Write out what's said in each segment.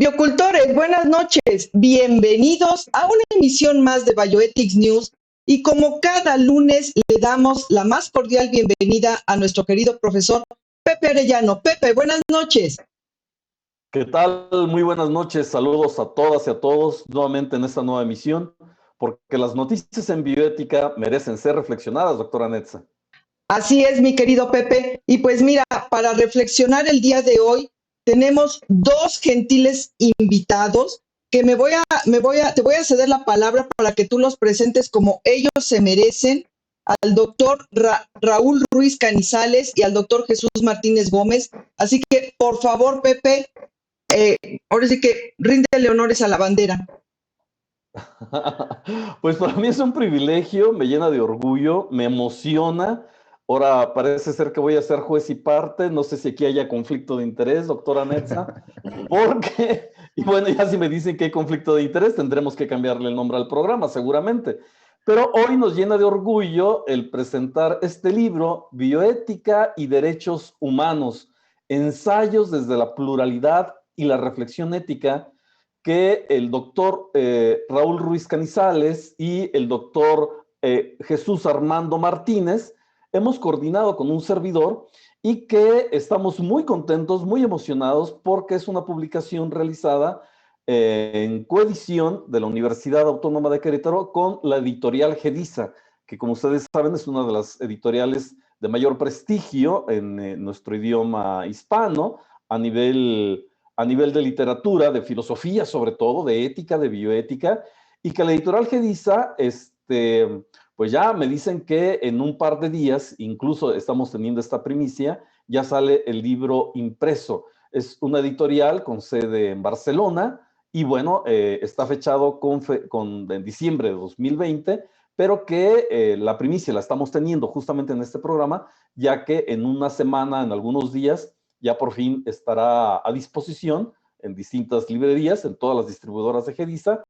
Biocultores, buenas noches. Bienvenidos a una emisión más de Bioethics News. Y como cada lunes, le damos la más cordial bienvenida a nuestro querido profesor Pepe Arellano. Pepe, buenas noches. ¿Qué tal? Muy buenas noches. Saludos a todas y a todos nuevamente en esta nueva emisión, porque las noticias en bioética merecen ser reflexionadas, doctora Netza. Así es, mi querido Pepe. Y pues mira, para reflexionar el día de hoy, tenemos dos gentiles invitados que te voy a ceder la palabra para que tú los presentes como ellos se merecen, al doctor Raúl Ruiz Canizales y al doctor Jesús Martínez Gómez. Así que, por favor, Pepe, ahora sí que ríndele honores a la bandera. Pues para mí es un privilegio, me llena de orgullo, me emociona. Ahora parece ser que voy a ser juez y parte. No sé si aquí haya conflicto de interés, doctora Netza, porque, y bueno, ya si me dicen que hay conflicto de interés, tendremos que cambiarle el nombre al programa, seguramente. Pero hoy nos llena de orgullo el presentar este libro, Bioética y Derechos Humanos, ensayos desde la pluralidad y la reflexión ética, que el doctor Raúl Ruiz Canizales y el doctor Jesús Armando Martínez hemos coordinado con un servidor y que estamos muy contentos, muy emocionados porque es una publicación realizada en coedición de la Universidad Autónoma de Querétaro con la editorial Gedisa, que como ustedes saben es una de las editoriales de mayor prestigio en nuestro idioma hispano a nivel de literatura, de filosofía sobre todo, de ética, de bioética, y que la editorial Gedisa, pues ya me dicen que en un par de días, incluso estamos teniendo esta primicia, ya sale el libro impreso. Es una editorial con sede en Barcelona y bueno, está fechado en diciembre de 2020, pero que la primicia la estamos teniendo justamente en este programa, ya que en una semana, en algunos días, ya por fin estará a disposición en distintas librerías, en todas las distribuidoras de Gedisa,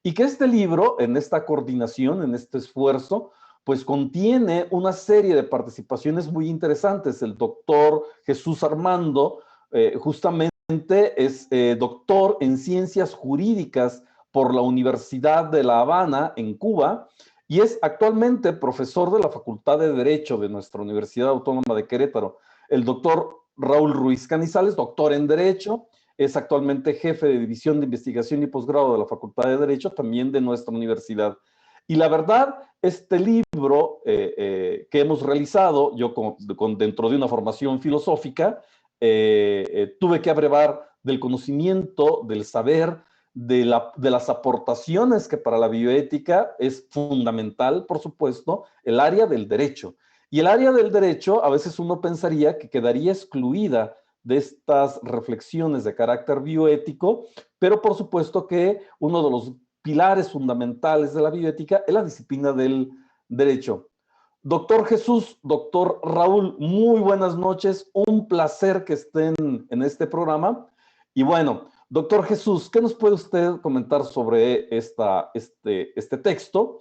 y que este libro, en esta coordinación, en este esfuerzo, pues contiene una serie de participaciones muy interesantes. El doctor Jesús Armando, justamente es doctor en ciencias jurídicas por la Universidad de La Habana, en Cuba, y es actualmente profesor de la Facultad de Derecho de nuestra Universidad Autónoma de Querétaro. El doctor Raúl Ruiz Canizales, doctor en Derecho, es actualmente jefe de División de Investigación y Posgrado de la Facultad de Derecho, también de nuestra universidad. Y la verdad, este libro que hemos realizado, yo dentro de una formación filosófica, tuve que abrevar del conocimiento, del saber, de las aportaciones que para la bioética es fundamental, por supuesto, el área del derecho. Y el área del derecho, a veces uno pensaría que quedaría excluida de estas reflexiones de carácter bioético, pero por supuesto que uno de los pilares fundamentales de la bioética es la disciplina del derecho. Doctor Jesús, doctor Raúl, muy buenas noches, un placer que estén en este programa. Y bueno, doctor Jesús, ¿qué nos puede usted comentar sobre este texto?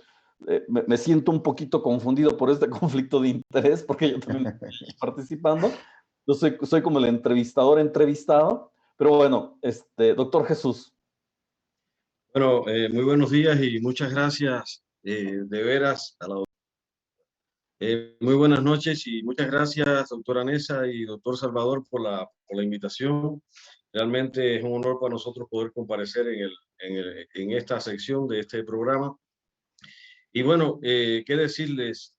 Me siento un poquito confundido por este conflicto de interés, porque yo también estoy participando. Yo soy como el entrevistador entrevistado, pero bueno, doctor Jesús. Bueno, muy buenos días y muchas gracias de veras a la muy buenas noches y muchas gracias, doctora Nessa y doctor Salvador, por la invitación. Realmente es un honor para nosotros poder comparecer en esta sección de este programa. Y bueno, qué decirles,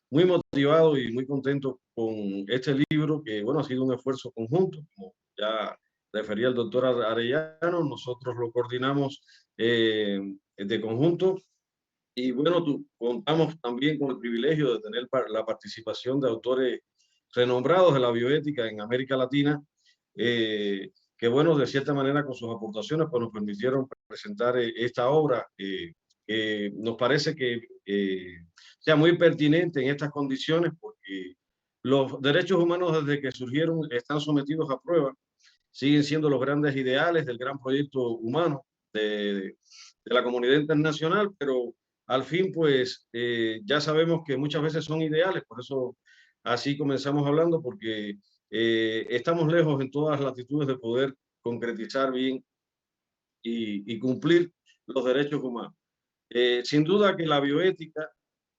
muy motivado y muy contento con este libro, que bueno, ha sido un esfuerzo conjunto, como ya refería el doctor Arellano, nosotros lo coordinamos de conjunto. Y bueno, contamos también con el privilegio de tener la participación de autores renombrados de la bioética en América Latina, que bueno, de cierta manera con sus aportaciones pues nos permitieron presentar esta obra, que nos parece que sea muy pertinente en estas condiciones, porque los derechos humanos desde que surgieron están sometidos a prueba, siguen siendo los grandes ideales del gran proyecto humano de la comunidad internacional, pero al fin, pues, ya sabemos que muchas veces son ideales, por eso así comenzamos hablando, porque estamos lejos en todas las latitudes de poder concretizar bien y cumplir los derechos humanos. Sin duda que la bioética,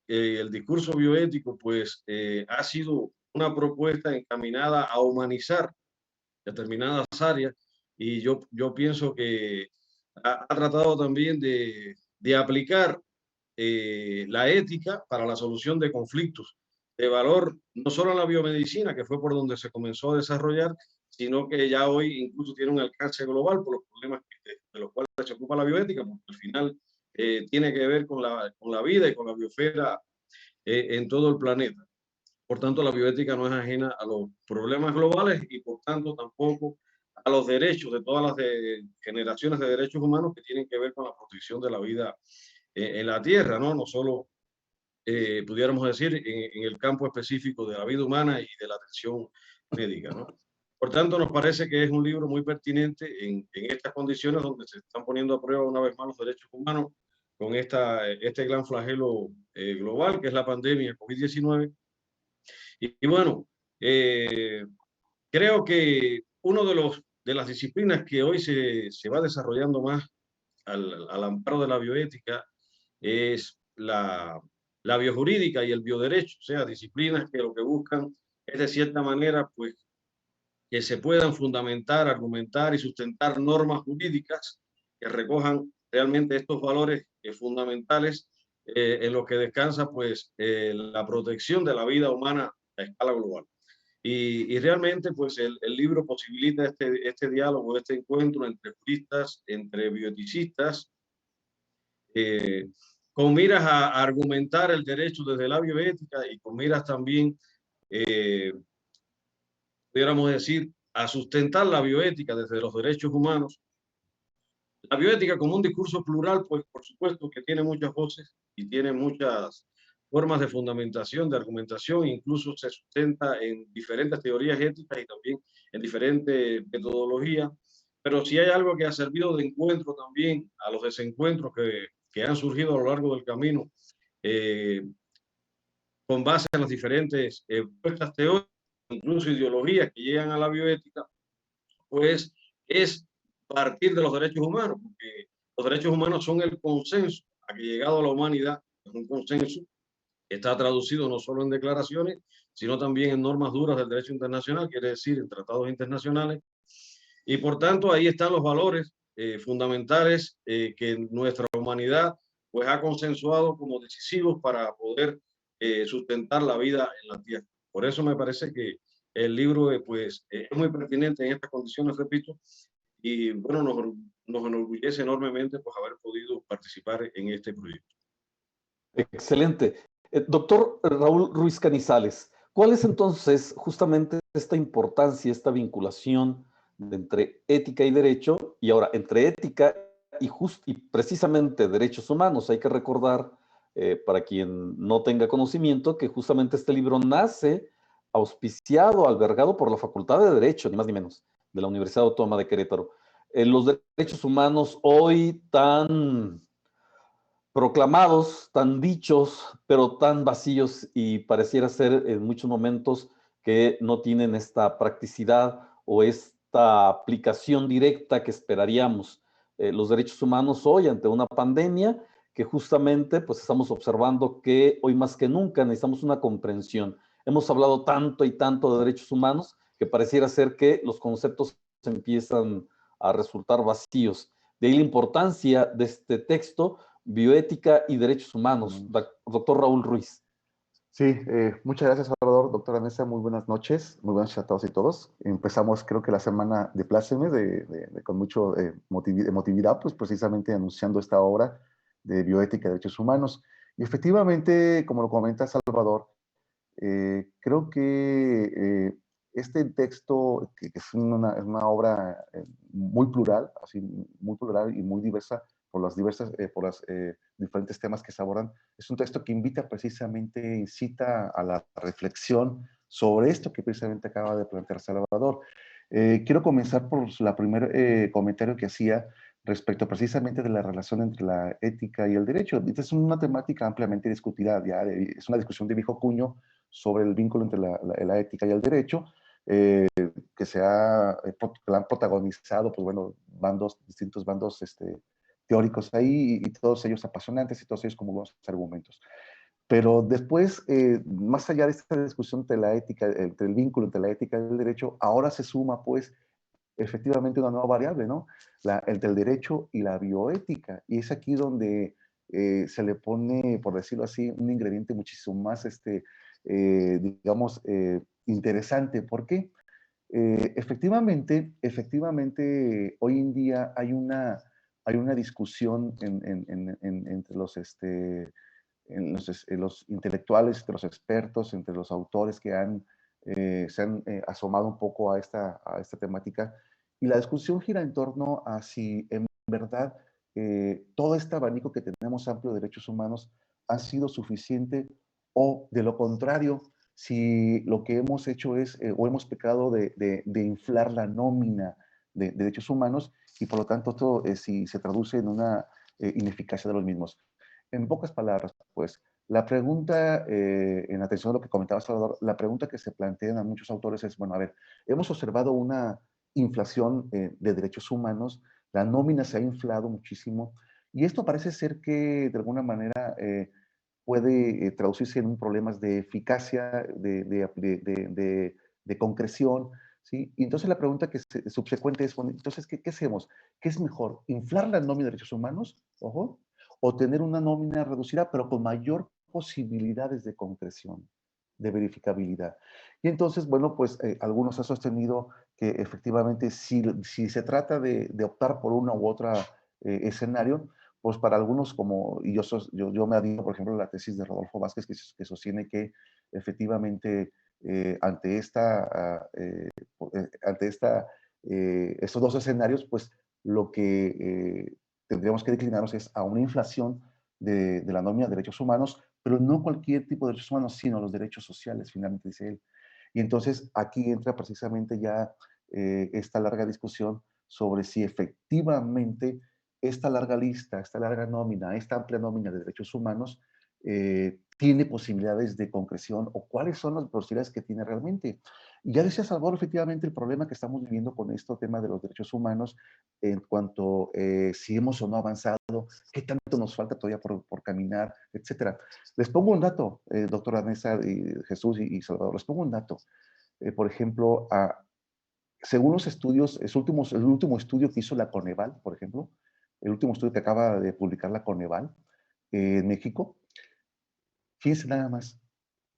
el discurso bioético, pues ha sido una propuesta encaminada a humanizar determinadas áreas y yo pienso que ha tratado también de aplicar la ética para la solución de conflictos de valor, no solo en la biomedicina, que fue por donde se comenzó a desarrollar, sino que ya hoy incluso tiene un alcance global por los problemas de los cuales se ocupa la bioética, porque al final tiene que ver con la vida y con la biosfera en todo el planeta. Por tanto, la bioética no es ajena a los problemas globales y por tanto tampoco a los derechos de todas las generaciones de derechos humanos que tienen que ver con la protección de la vida en la Tierra, ¿no? No solo, pudiéramos decir, en el campo específico de la vida humana y de la atención médica, ¿no? Por tanto, nos parece que es un libro muy pertinente en estas condiciones donde se están poniendo a prueba una vez más los derechos humanos con este gran flagelo global que es la pandemia COVID-19. Y bueno, creo que uno de las disciplinas que hoy se va desarrollando más al amparo de la bioética es la biojurídica y el bioderecho, o sea, disciplinas que lo que buscan es de cierta manera, pues, que se puedan fundamentar, argumentar y sustentar normas jurídicas que recojan realmente estos valores fundamentales en los que descansa, pues, la protección de la vida humana a escala global. Y realmente, pues, el libro posibilita este diálogo, este encuentro entre juristas, entre bioeticistas, con miras a argumentar el derecho desde la bioética y con miras también, pudiéramos decir, a sustentar la bioética desde los derechos humanos. La bioética como un discurso plural, pues por supuesto que tiene muchas voces y tiene muchas formas de fundamentación, de argumentación, incluso se sustenta en diferentes teorías éticas y también en diferentes metodologías. Pero si hay algo que ha servido de encuentro también a los desencuentros que han surgido a lo largo del camino, eh, con base en las diferentes puestas teóricas, incluso ideologías que llegan a la bioética, pues es partir de los derechos humanos, porque los derechos humanos son el consenso a que llegado a la humanidad, es un consenso que está traducido no solo en declaraciones, sino también en normas duras del derecho internacional, quiere decir en tratados internacionales, y por tanto ahí están los valores fundamentales que nuestra humanidad pues ha consensuado como decisivos para poder sustentar la vida en la tierra. Por eso me parece que el libro pues es muy pertinente en estas condiciones, repito, y bueno, nos enorgullece enormemente pues haber podido participar en este proyecto. Excelente. Doctor Raúl Ruiz Canizales, ¿cuál es entonces justamente esta importancia, esta vinculación entre ética y derecho? Y ahora, entre ética y precisamente derechos humanos. Hay que recordar, para quien no tenga conocimiento, que justamente este libro nace auspiciado, albergado por la Facultad de Derecho, ni más ni menos, de la Universidad Autónoma de Querétaro. Los derechos humanos hoy tan proclamados, tan dichos, pero tan vacíos y pareciera ser en muchos momentos que no tienen esta practicidad o esta aplicación directa que esperaríamos. Los derechos humanos hoy ante una pandemia que justamente pues estamos observando que hoy más que nunca necesitamos una comprensión. Hemos hablado tanto y tanto de derechos humanos que pareciera ser que los conceptos empiezan a resultar vacíos. De ahí la importancia de este texto, Bioética y Derechos Humanos. Doctor Raúl Ruiz. Sí, muchas gracias, Salvador. Doctora Nessa, muy buenas noches. Muy buenas noches a todos y todos. Empezamos, creo que la semana de plácemes, con mucho emotividad, pues precisamente anunciando esta obra de Bioética y Derechos Humanos. Y efectivamente, como lo comenta Salvador, creo que este texto, que es una obra muy plural, así, muy plural y muy diversa, por los diferentes temas que se abordan, es un texto que invita precisamente, incita a la reflexión sobre esto que precisamente acaba de plantear Salvador. Quiero comenzar por el primer comentario que hacía respecto precisamente de la relación entre la ética y el derecho. Esta es una temática ampliamente discutida, es una discusión de viejo cuño sobre el vínculo entre la ética y el derecho, que se ha, que la han protagonizado, pues bueno, distintos bandos teóricos ahí, y todos ellos apasionantes y todos ellos con buenos argumentos. Pero después, más allá de esta discusión entre la ética, entre el vínculo entre la ética y el derecho, ahora se suma, pues, efectivamente una nueva variable, ¿no? Entre el derecho y la bioética. Y es aquí donde se le pone, por decirlo así, un ingrediente muchísimo más, digamos, interesante. ¿Por qué? Efectivamente, hoy en día hay una discusión entre los intelectuales, entre los expertos, entre los autores que se han asomado un poco a esta temática. Y la discusión gira en torno a si en verdad todo este abanico que tenemos amplio de derechos humanos ha sido suficiente, o de lo contrario, si lo que hemos hecho es, o hemos pecado de inflar la nómina de derechos humanos, y por lo tanto esto si se traduce en una ineficacia de los mismos. En pocas palabras, pues, la pregunta, en atención a lo que comentaba Salvador, la pregunta que se plantean a muchos autores es, bueno, a ver, hemos observado una inflación de derechos humanos, la nómina se ha inflado muchísimo, y esto parece ser que de alguna manera puede traducirse en un problemas de eficacia, de concreción, ¿sí? Y entonces la pregunta subsecuente es, bueno, entonces, ¿qué hacemos? ¿Qué es mejor? ¿Inflar la nómina de derechos humanos? Ojo. ¿O tener una nómina reducida, pero con mayor posibilidades de concreción, de verificabilidad? Y entonces, bueno, pues algunos han sostenido que efectivamente si se trata de optar por una u otra escenario, pues para algunos, como, y yo me adhiero, por ejemplo, a la tesis de Rodolfo Vázquez, que sostiene que efectivamente ante estos dos escenarios, pues lo que tendríamos que declinarnos es a una inflación de la nómina de derechos humanos, pero no cualquier tipo de derechos humanos, sino los derechos sociales, finalmente dice él. Y entonces aquí entra precisamente ya esta larga discusión sobre si efectivamente esta larga lista, esta larga nómina, esta amplia nómina de derechos humanos tiene posibilidades de concreción, o cuáles son las posibilidades que tiene realmente. Y ya decía Salvador, efectivamente, el problema que estamos viviendo con este tema de los derechos humanos en cuanto si hemos o no avanzado, qué tanto nos falta todavía por caminar, etcétera. Les pongo un dato, doctora Nessa, y Jesús y Salvador, les pongo un dato. Por ejemplo, según los estudios, el último estudio que hizo la Coneval, por ejemplo, el último estudio que acaba de publicar la Coneval en México, fíjense nada más,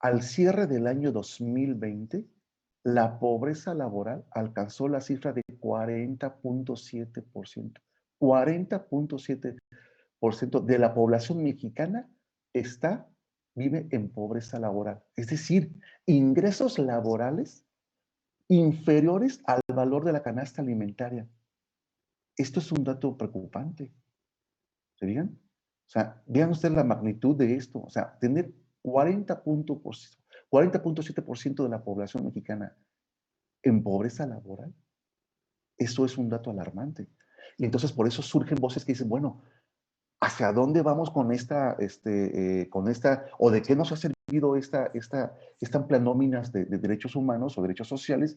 al cierre del año 2020, la pobreza laboral alcanzó la cifra de 40.7%. 40.7% de la población mexicana vive en pobreza laboral. Es decir, ingresos laborales inferiores al valor de la canasta alimentaria. Esto es un dato preocupante. ¿Se fijan? O sea, vean ustedes la magnitud de esto. O sea, tener 40.7% de la población mexicana en pobreza laboral, eso es un dato alarmante. Y entonces por eso surgen voces que dicen, bueno, ¿hacia dónde vamos con o de qué nos ha servido esta amplia nómina de derechos humanos o derechos sociales,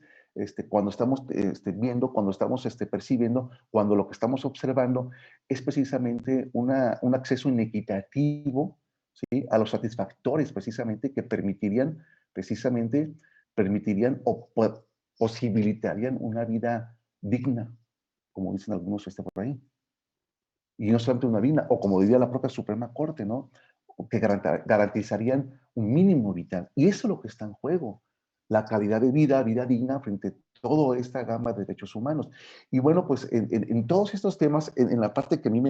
cuando estamos viendo, cuando estamos percibiendo, cuando lo que estamos observando es precisamente un acceso inequitativo, ¿sí?, a los satisfactores precisamente que permitirían o posibilitarían una vida digna, como dicen algunos por ahí. Y no solamente una vida, o como diría la propia Suprema Corte, ¿no?, que garantizarían un mínimo vital. Y eso es lo que está en juego, la calidad de vida, vida digna frente a toda esta gama de derechos humanos. Y bueno, pues en todos estos temas, en la parte que a mí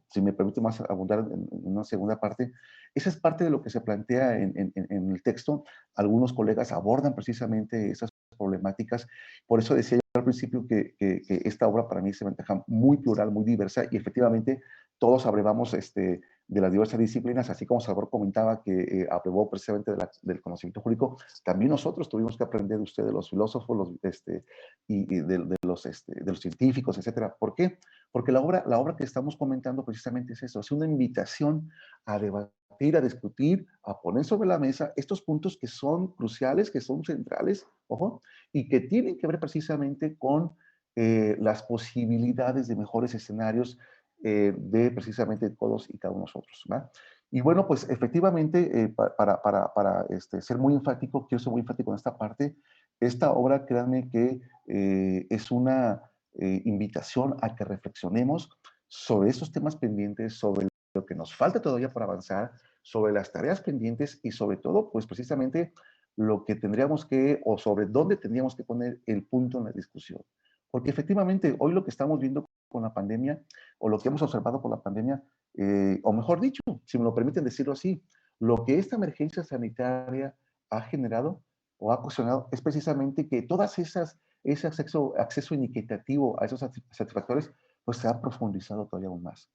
si me permite más abundar en una segunda parte, esa es parte de lo que se plantea en el texto. Algunos colegas abordan precisamente esas problemáticas. Por eso decía yo al principio que esta obra para mí se maneja muy plural, muy diversa, y efectivamente todos abrevamos de las diversas disciplinas, así como Salvador comentaba que aprobó precisamente del conocimiento jurídico, también nosotros tuvimos que aprender de ustedes, los filósofos, y de los científicos, etcétera. ¿Por qué? Porque la obra que estamos comentando precisamente es eso, es una invitación a debatir, a discutir, a poner sobre la mesa estos puntos que son cruciales, que son centrales, ojo, y que tienen que ver precisamente con las posibilidades de mejores escenarios de precisamente todos y cada uno de nosotros, ¿va? Y bueno, pues efectivamente, para ser muy enfático, quiero ser muy enfático en esta parte. Esta obra, créanme que es una invitación a que reflexionemos sobre esos temas pendientes, sobre lo que nos falta todavía para avanzar, sobre las tareas pendientes y sobre todo, pues precisamente lo que tendríamos que, o sobre dónde tendríamos que poner el punto en la discusión. Porque efectivamente, hoy lo que estamos viendo con la pandemia, o lo que hemos observado con la pandemia, o mejor dicho, si me lo permiten decirlo así, lo que esta emergencia sanitaria ha generado o ha ocasionado es precisamente que todas ese acceso inequitativo a esos satisfactores, pues se ha profundizado todavía aún más.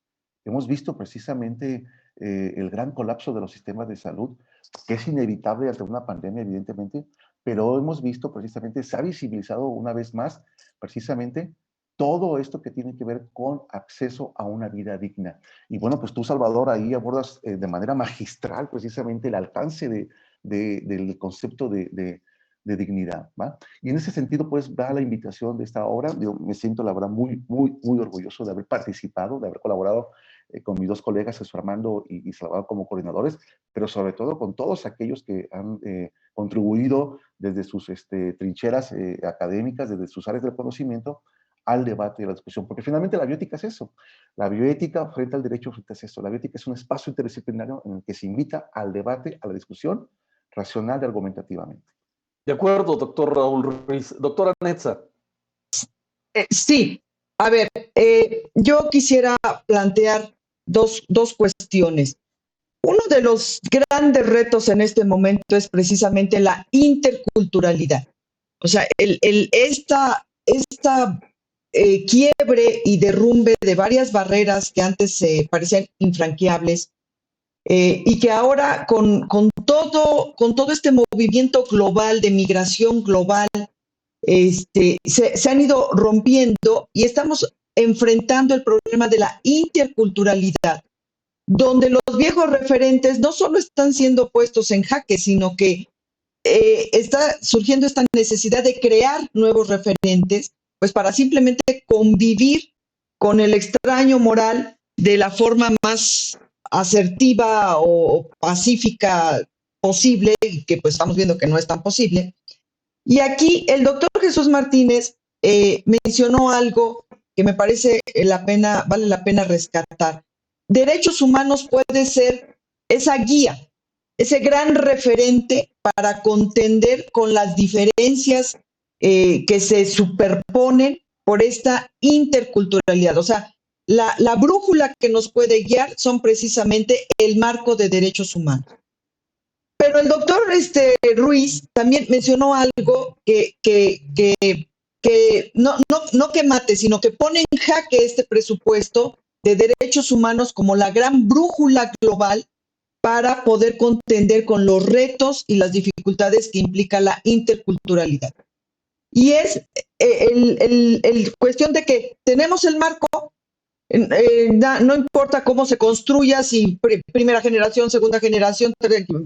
Hemos visto precisamente el gran colapso de los sistemas de salud, que es inevitable ante una pandemia, evidentemente, pero hemos visto precisamente, se ha visibilizado una vez más, precisamente, todo esto que tiene que ver con acceso a una vida digna. Y bueno, pues tú, Salvador, ahí abordas de manera magistral precisamente el alcance del concepto de dignidad, ¿va? Y en ese sentido, pues, da la invitación de esta obra. Yo me siento, la verdad, muy, muy, muy orgulloso de haber participado, de haber colaborado con mis dos colegas, Jesús Armando y Salvador, como coordinadores, pero sobre todo con todos aquellos que han contribuido desde sus trincheras académicas, desde sus áreas del conocimiento, al debate y a la discusión, porque finalmente la bioética es eso. La bioética frente al derecho frente a eso. La bioética es un espacio interdisciplinario en el que se invita al debate, a la discusión racional y argumentativamente. De acuerdo, doctor Raúl Ruiz. Doctora Netza. Sí, a ver, yo quisiera plantear dos cuestiones. Uno de los grandes retos en este momento es precisamente la interculturalidad. O sea, esta quiebre y derrumbe de varias barreras que antes parecían infranqueables y que ahora con todo este movimiento global de migración global se han ido rompiendo y estamos enfrentando el problema de la interculturalidad, donde los viejos referentes no solo están siendo puestos en jaque, sino que está surgiendo esta necesidad de crear nuevos referentes, pues para simplemente convivir con el extraño moral de la forma más asertiva o pacífica posible, y que pues estamos viendo que no es tan posible. Y aquí el doctor Jesús Martínez mencionó algo que me parece vale la pena rescatar. Derechos humanos puede ser esa guía, ese gran referente para contender con las diferencias que se superponen por esta interculturalidad. O sea, la brújula que nos puede guiar son precisamente el marco de derechos humanos. Pero el doctor Ruiz también mencionó algo que no que mate, sino que pone en jaque este presupuesto de derechos humanos como la gran brújula global para poder contender con los retos y las dificultades que implica la interculturalidad. Y es el cuestión de que tenemos el marco, no importa cómo se construya, si primera generación, segunda generación,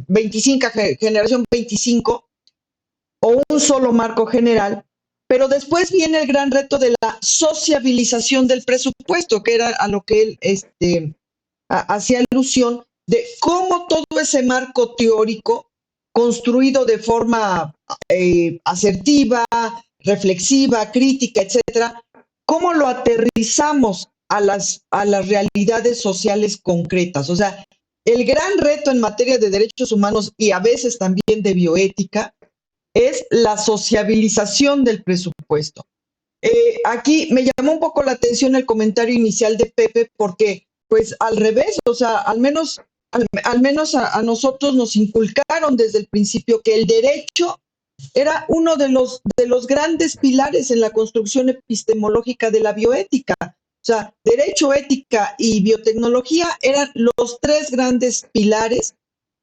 25, generación 25, o un solo marco general, pero después viene el gran reto de la sociabilización del presupuesto, que era a lo que él hacía alusión, de cómo todo ese marco teórico, construido de forma asertiva, reflexiva, crítica, etcétera, cómo lo aterrizamos a las realidades sociales concretas. O sea, el gran reto en materia de derechos humanos y a veces también de bioética es la sociabilización del presupuesto. Aquí me llamó un poco la atención el comentario inicial de Pepe, porque pues al revés, o sea, al menos a nosotros nos inculcaron desde el principio que el derecho era uno de los grandes pilares en la construcción epistemológica de la bioética. sea, derecho, ética y biotecnología eran los tres grandes pilares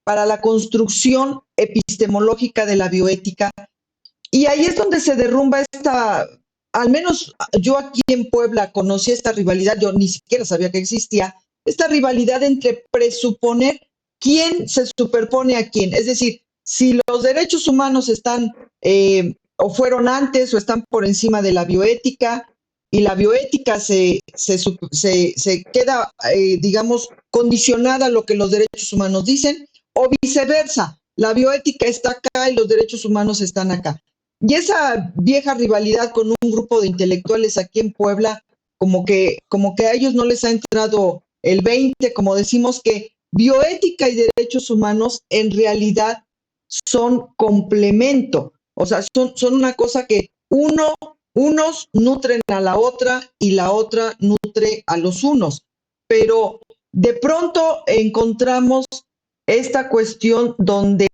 para la construcción epistemológica de la bioética. Y ahí es donde se derrumba esta, al menos yo aquí en Puebla conocí esta rivalidad, yo ni siquiera sabía que existía, esta rivalidad entre presuponer quién se superpone a quién. Es decir, si los derechos humanos están o fueron antes o están por encima de la bioética, y la bioética se queda, digamos, condicionada a lo que los derechos humanos dicen, o viceversa, la bioética está acá y los derechos humanos están acá. Y esa vieja rivalidad con un grupo de intelectuales aquí en Puebla, como que a ellos no les ha entrado el 20, como decimos que bioética y derechos humanos en realidad son complemento, o sea, son una cosa que unos nutren a la otra y la otra nutre a los unos, pero de pronto encontramos esta cuestión donde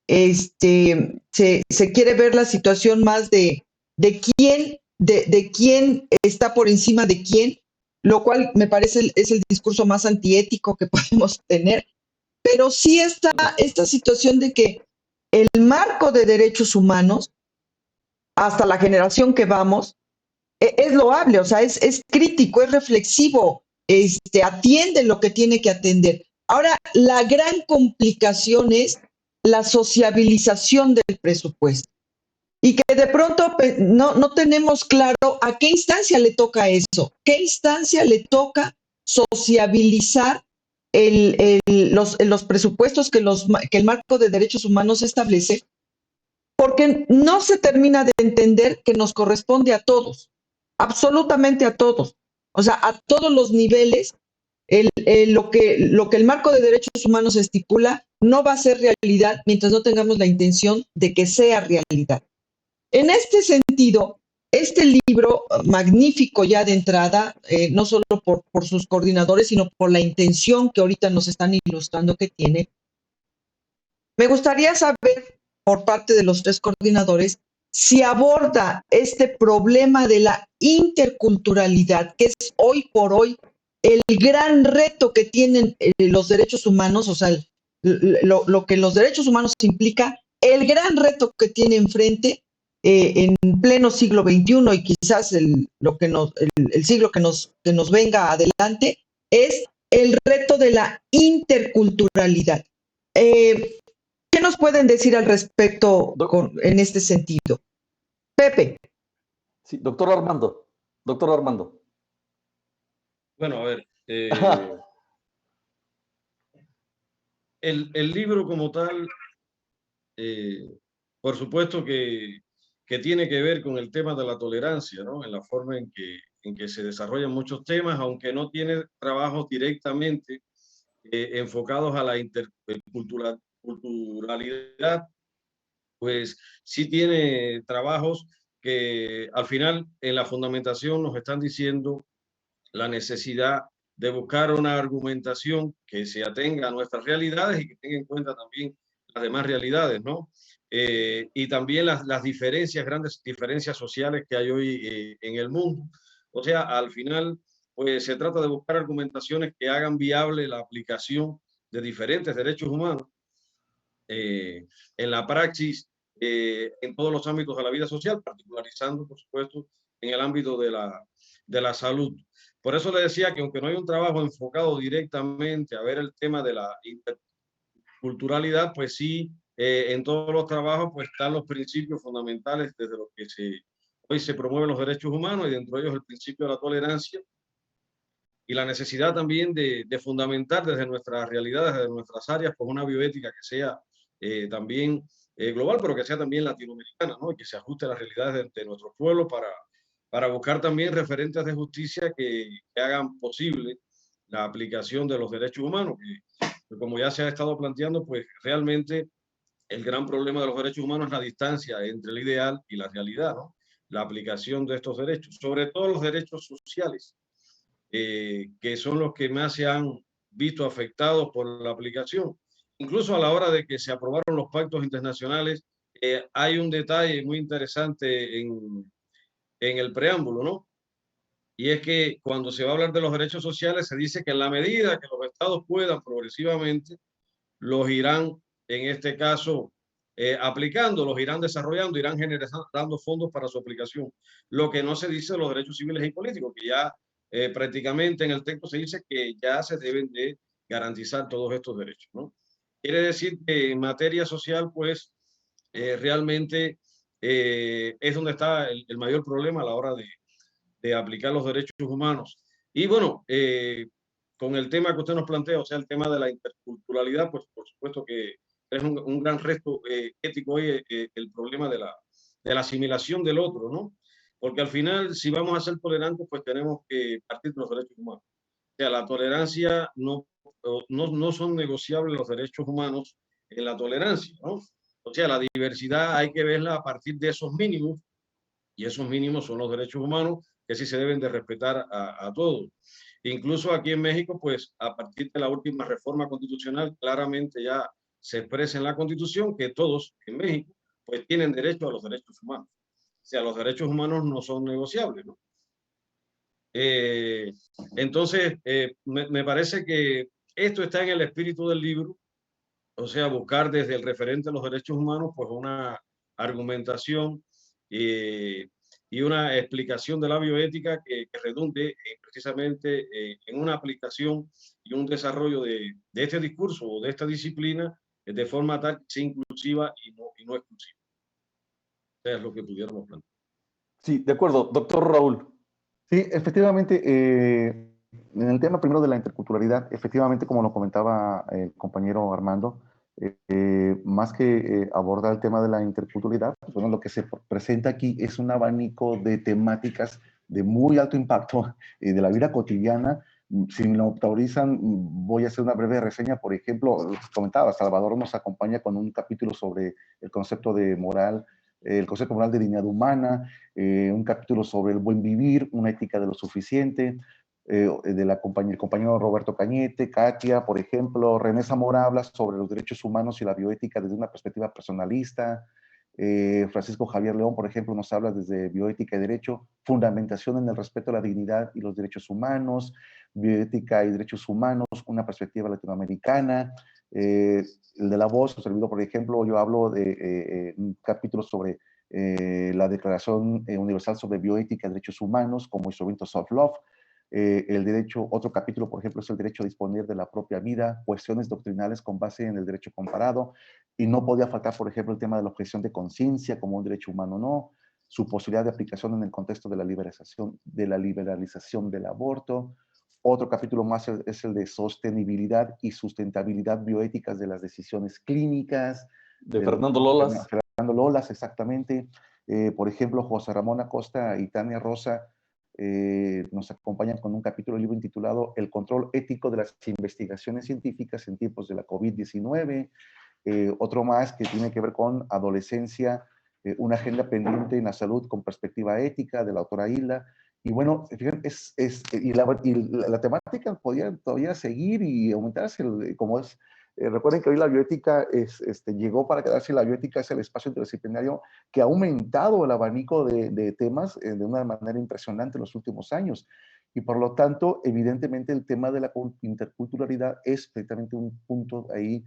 se quiere ver la situación más de quién está por encima de quién, lo cual me parece es el discurso más antiético que podemos tener, pero sí está esta situación de que el marco de derechos humanos, hasta la generación que vamos, es loable, o sea, es crítico, es reflexivo, atiende lo que tiene que atender. Ahora, la gran complicación es la sociabilización del presupuesto y que de pronto no tenemos claro a qué instancia le toca eso, qué instancia le toca sociabilizar los presupuestos que el marco de derechos humanos establece, porque no se termina de entender que nos corresponde a todos, absolutamente a todos, o sea, a todos los niveles. Lo que el marco de derechos humanos estipula no va a ser realidad mientras no tengamos la intención de que sea realidad. En este sentido, este libro magnífico ya de entrada, no solo por sus coordinadores, sino por la intención que ahorita nos están ilustrando que tiene, me gustaría saber por parte de los tres coordinadores si aborda este problema de la interculturalidad, que es hoy por hoy el gran reto que tienen los derechos humanos, o sea, lo que los derechos humanos implica, el gran reto que tiene enfrente en pleno siglo XXI y quizás el siglo que nos venga adelante, es el reto de la interculturalidad. ¿Qué nos pueden decir al respecto en este sentido? Pepe. Sí, doctor Armando. Doctor Armando. Bueno, a ver, el libro como tal, por supuesto que tiene que ver con el tema de la tolerancia, ¿no? En la forma en que se desarrollan muchos temas, aunque no tiene trabajos directamente enfocados a la interculturalidad, pues sí tiene trabajos que al final en la fundamentación nos están diciendo la necesidad de buscar una argumentación que se atenga a nuestras realidades y que tenga en cuenta también las demás realidades, ¿no? Y también las diferencias, grandes diferencias sociales que hay hoy en el mundo. O sea, al final, pues se trata de buscar argumentaciones que hagan viable la aplicación de diferentes derechos humanos en la praxis, en todos los ámbitos de la vida social, particularizando, por supuesto, en el ámbito de la salud. Por eso le decía que aunque no hay un trabajo enfocado directamente a ver el tema de la interculturalidad, pues sí, en todos los trabajos pues están los principios fundamentales desde los que hoy se promueven los derechos humanos y dentro de ellos el principio de la tolerancia y la necesidad también de fundamentar desde nuestras realidades, desde nuestras áreas, pues una bioética que sea también global, pero que sea también latinoamericana, ¿no? Y que se ajuste a las realidades de nuestros pueblos para buscar también referentes de justicia que hagan posible la aplicación de los derechos humanos, que como ya se ha estado planteando, pues realmente el gran problema de los derechos humanos es la distancia entre el ideal y la realidad, ¿no? La aplicación de estos derechos, sobre todo los derechos sociales, que son los que más se han visto afectados por la aplicación. Incluso a la hora de que se aprobaron los pactos internacionales, hay un detalle muy interesante en el preámbulo, ¿no? y es que cuando se va a hablar de los derechos sociales se dice que en la medida que los estados puedan progresivamente, los irán, en este caso, aplicando, los irán desarrollando, irán generando fondos para su aplicación. Lo que no se dice de los derechos civiles y políticos, que ya prácticamente en el texto se dice que ya se deben de garantizar todos estos derechos, ¿no? Quiere decir que en materia social, pues, realmente es donde está el mayor problema a la hora de aplicar los derechos humanos. Y bueno, con el tema que usted nos plantea, o sea, el tema de la interculturalidad, pues por supuesto que es un gran reto ético hoy, el problema de la asimilación del otro, ¿no? Porque al final, si vamos a ser tolerantes, pues tenemos que partir de los derechos humanos. O sea, la tolerancia no son negociables los derechos humanos en la tolerancia, ¿no? O sea, la diversidad hay que verla a partir de esos mínimos, y esos mínimos son los derechos humanos que sí se deben de respetar a todos. Incluso aquí en México, pues a partir de la última reforma constitucional, claramente ya se expresa en la Constitución que todos en México pues tienen derecho a los derechos humanos. O sea, los derechos humanos no son negociables, ¿no? Eh, entonces, me parece que esto está en el espíritu del libro, o sea, buscar desde el referente a los derechos humanos, pues una argumentación y una explicación de la bioética que redunde precisamente en una aplicación y un desarrollo de este discurso o de esta disciplina de forma tal que sea inclusiva y no exclusiva. O sea, es lo que pudiéramos plantear. Sí, de acuerdo. Doctor Raúl. Sí, efectivamente, en el tema primero de la interculturalidad, efectivamente, como lo comentaba el compañero Armando, más que abordar el tema de la interculturalidad, pues, bueno, lo que se presenta aquí es un abanico de temáticas de muy alto impacto de la vida cotidiana. Si me lo autorizan, voy a hacer una breve reseña. Por ejemplo, comentaba, Salvador nos acompaña con un capítulo sobre el concepto de moral, el concepto moral de dignidad humana, un capítulo sobre el buen vivir, una ética de lo suficiente, de el compañero Roberto Cañete, Katia, por ejemplo. René Zamora habla sobre los derechos humanos y la bioética desde una perspectiva personalista. Francisco Javier León, por ejemplo, nos habla desde bioética y derecho, fundamentación en el respeto a la dignidad y los derechos humanos, bioética y derechos humanos, una perspectiva latinoamericana. El de la voz, su servidor, por ejemplo, yo hablo de un capítulo sobre la Declaración Universal sobre Bioética y Derechos Humanos como instrumento soft love. El derecho, otro capítulo, por ejemplo, es el derecho a disponer de la propia vida, cuestiones doctrinales con base en el derecho comparado, y no podía faltar, por ejemplo, el tema de la objeción de conciencia como un derecho humano o no, su posibilidad de aplicación en el contexto de la liberalización del aborto. Otro capítulo más es el de sostenibilidad y sustentabilidad bioéticas de las decisiones clínicas. De Fernando Lolas. Fernando Lolas, exactamente. Por ejemplo, José Ramón Acosta y Tania Rosa nos acompañan con un capítulo del libro intitulado El control ético de las investigaciones científicas en tiempos de la COVID-19. Otro más que tiene que ver con adolescencia, una agenda pendiente en la salud con perspectiva ética, de la autora Hilda. Y bueno, fíjense, la temática podría todavía seguir y aumentarse, como es. Recuerden que hoy la bioética llegó para quedarse. La bioética es el espacio interdisciplinario que ha aumentado el abanico de temas de una manera impresionante en los últimos años. Y por lo tanto, evidentemente, el tema de la interculturalidad es precisamente un punto ahí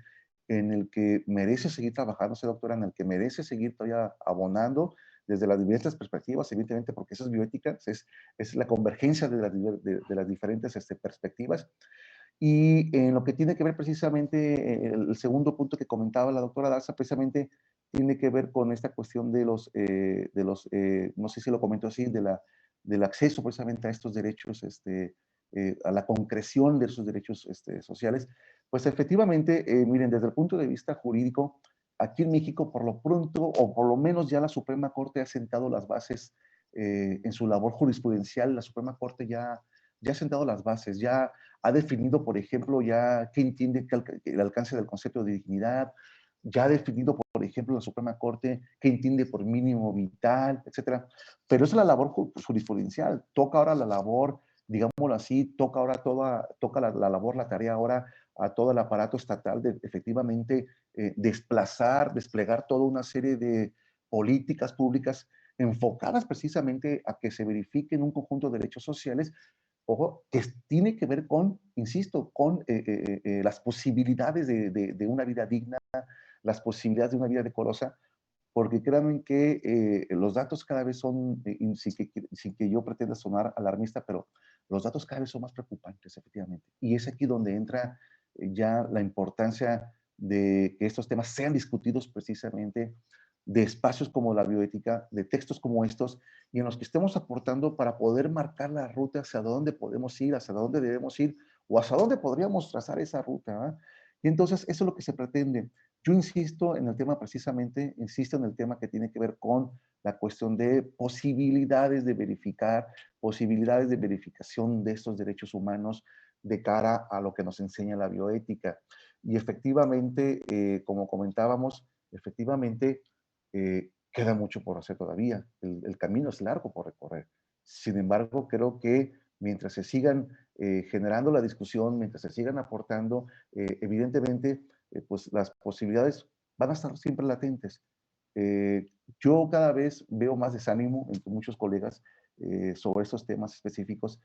en el que merece seguir trabajando, doctora, en el que merece seguir todavía abonando desde las diversas perspectivas, evidentemente, porque eso es bioética, es la convergencia de las diferentes perspectivas. Y en lo que tiene que ver precisamente, el segundo punto que comentaba la doctora Daza, precisamente tiene que ver con esta cuestión de no sé si lo comentó así, del acceso precisamente a estos derechos, a la concreción de esos derechos sociales. Pues efectivamente, miren, desde el punto de vista jurídico, aquí en México, por lo pronto, o por lo menos ya la Suprema Corte ha sentado las bases en su labor jurisprudencial. La Suprema Corte ya ha sentado las bases, ya ha definido, por ejemplo, ya qué entiende el alcance del concepto de dignidad, ya ha definido, por ejemplo, la Suprema Corte qué entiende por mínimo vital, etcétera. Pero esa es la labor jurisprudencial. Toca ahora la labor, digámoslo así, toca la labor, la tarea ahora a todo el aparato estatal de efectivamente desplegar toda una serie de políticas públicas enfocadas precisamente a que se verifiquen un conjunto de derechos sociales, ojo, que tiene que ver con, insisto, con las posibilidades de una vida digna, las posibilidades de una vida decorosa, porque créanme que los datos cada vez son, sin que yo pretenda sonar alarmista, pero los datos cada vez son más preocupantes, efectivamente. Y es aquí donde entra ya la importancia de que estos temas sean discutidos precisamente, de espacios como la bioética, de textos como estos, y en los que estemos aportando para poder marcar la ruta hacia dónde podemos ir, hacia dónde debemos ir, o hacia dónde podríamos trazar esa ruta. ¿Eh? Y entonces eso es lo que se pretende. Yo insisto en el tema precisamente, insisto en el tema que tiene que ver con la cuestión de posibilidades de verificar, posibilidades de verificación de estos derechos humanos de cara a lo que nos enseña la bioética. Y efectivamente, como comentábamos, efectivamente queda mucho por hacer todavía. El camino es largo por recorrer. Sin embargo, creo que mientras se sigan generando la discusión, mientras se sigan aportando, evidentemente, pues las posibilidades van a estar siempre latentes. Yo cada vez veo más desánimo entre muchos colegas sobre estos temas específicos.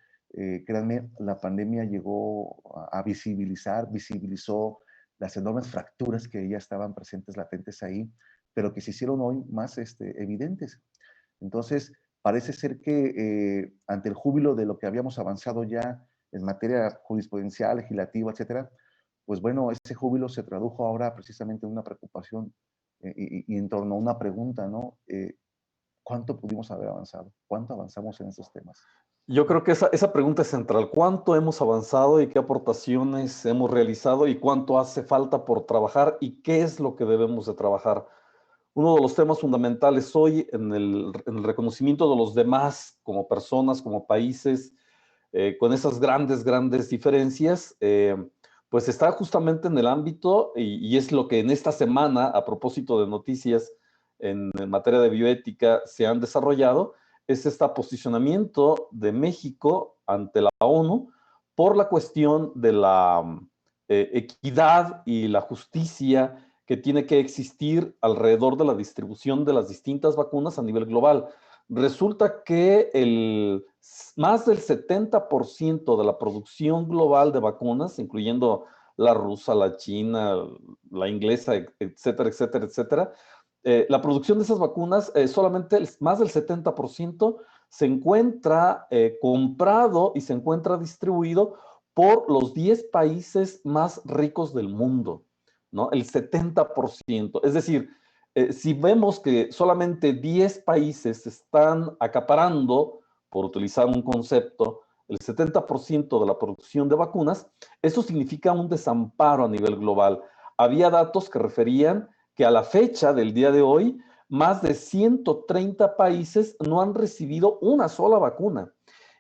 Créanme, la pandemia llegó a visibilizó las enormes fracturas que ya estaban presentes, latentes ahí, pero que se hicieron hoy más evidentes. Entonces, parece ser que ante el júbilo de lo que habíamos avanzado ya en materia jurisprudencial, legislativa, etcétera, pues bueno, ese júbilo se tradujo ahora precisamente en una preocupación y en torno a una pregunta, ¿no? ¿Cuánto pudimos haber avanzado? ¿Cuánto avanzamos en esos temas? Yo creo que esa pregunta es central. ¿Cuánto hemos avanzado y qué aportaciones hemos realizado y cuánto hace falta por trabajar y qué es lo que debemos de trabajar? Uno de los temas fundamentales hoy en el reconocimiento de los demás como personas, como países, con esas grandes diferencias, pues está justamente en el ámbito y es lo que en esta semana, a propósito de noticias en materia de bioética, se han desarrollado, es este posicionamiento de México ante la ONU por la cuestión de la equidad y la justicia que tiene que existir alrededor de la distribución de las distintas vacunas a nivel global. Resulta que más del 70% de la producción global de vacunas, incluyendo la rusa, la china, la inglesa, etcétera, la producción de esas vacunas, solamente más del 70% se encuentra comprado y se encuentra distribuido por los 10 países más ricos del mundo, ¿no? El 70%. Es decir, si vemos que solamente 10 países están acaparando, por utilizar un concepto, el 70% de la producción de vacunas, eso significa un desamparo a nivel global. Había datos que referían que a la fecha del día de hoy, más de 130 países no han recibido una sola vacuna.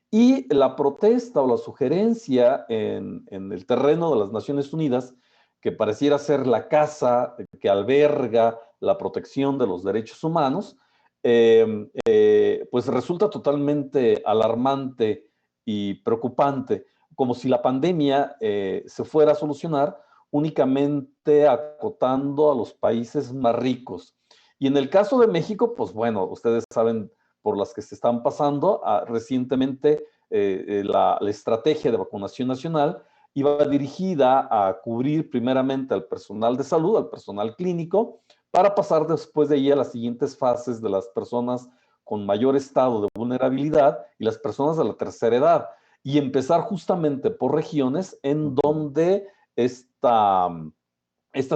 Y la protesta o la sugerencia en el terreno de las Naciones Unidas, que pareciera ser la casa que alberga la protección de los derechos humanos, pues resulta totalmente alarmante y preocupante, como si la pandemia se fuera a solucionar únicamente acotando a los países más ricos. Y en el caso de México, pues bueno, ustedes saben por las que se están pasando. Recientemente la estrategia de vacunación nacional iba dirigida a cubrir primeramente al personal de salud, al personal clínico, para pasar después de ahí a las siguientes fases de las personas con mayor estado de vulnerabilidad y las personas de la tercera edad, y empezar justamente por regiones en donde esta